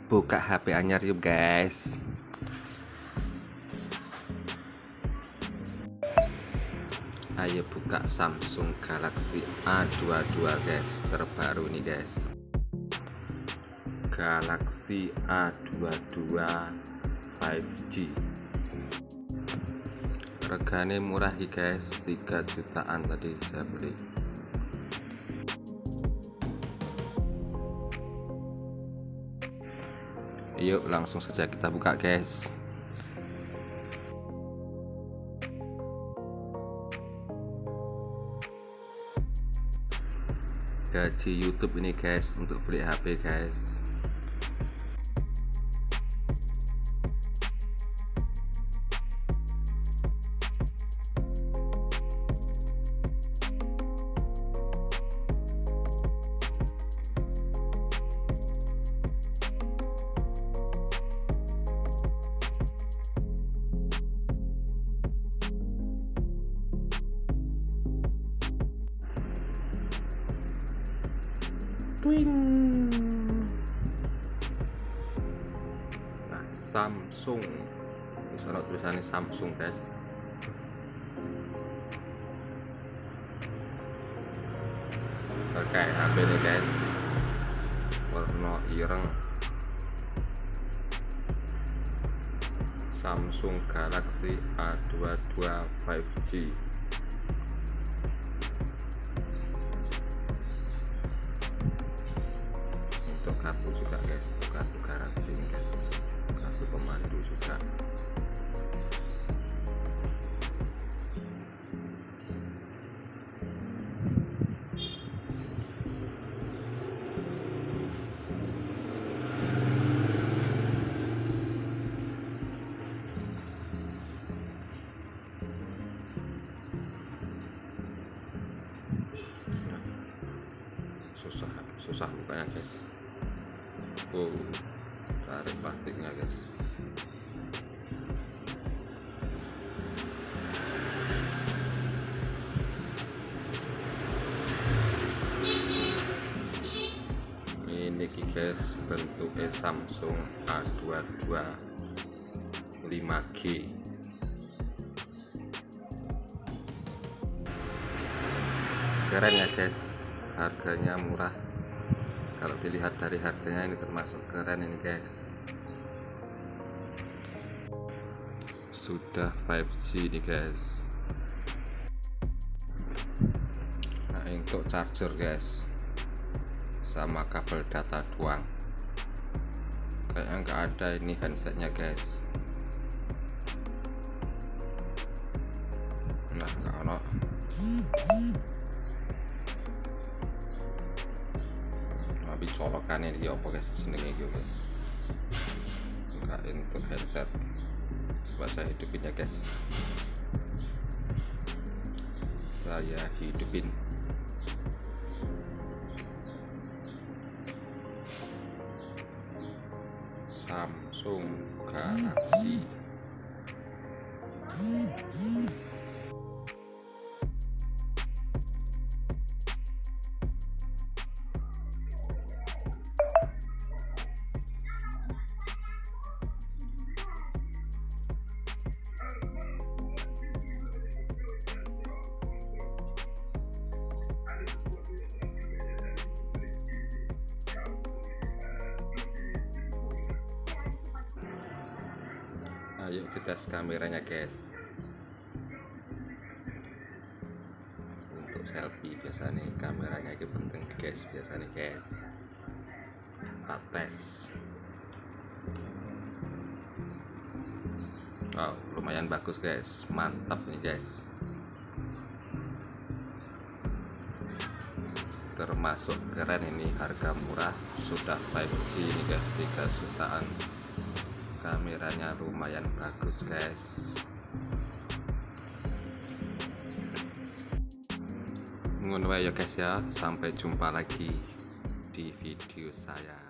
buka HP anyar yuk guys. Ayo buka Samsung Galaxy A22 guys, terbaru nih guys. Galaxy A22 5G. Regane murah nih guys, 3 jutaan tadi saya beli. Yuk langsung saja kita buka guys. Gaji YouTube ini guys untuk beli HP guys. Twing. Nah, Samsung. Misalnya tulisannya Samsung guys. Pakai HP ini guys. Warna ireng. Samsung Galaxy A22 5G. Kartu juga guys, kartu garansi guys, kartu pemandu juga. Susah bukanya guys. Tarik plastiknya guys. Ini guys bentuknya Samsung A22 5G. Keren ya guys, harganya murah. Kalau dilihat dari harganya ini termasuk keren ini guys. Sudah 5G nih guys. Nah, untuk charger guys, sama kabel data doang. Kayaknya nggak ada ini handsetnya guys. Nah, nggak ono. Tapi colokan ini apa guys, senengnya gitu guys. Enggak untuk headset. Coba saya hidupin ya guys. Saya hidupin. Samsung Galaxy. Ayo dites kameranya guys. Untuk selfie biasanya kameranya itu penting guys, biasanya guys. Kita tes. Oh, lumayan bagus guys, mantap nih guys. Termasuk keren ini, harga murah, sudah 5G ini guys, 3 jutaan. Kameranya lumayan bagus guys. Ngono ya guys ya, sampai jumpa lagi di video saya.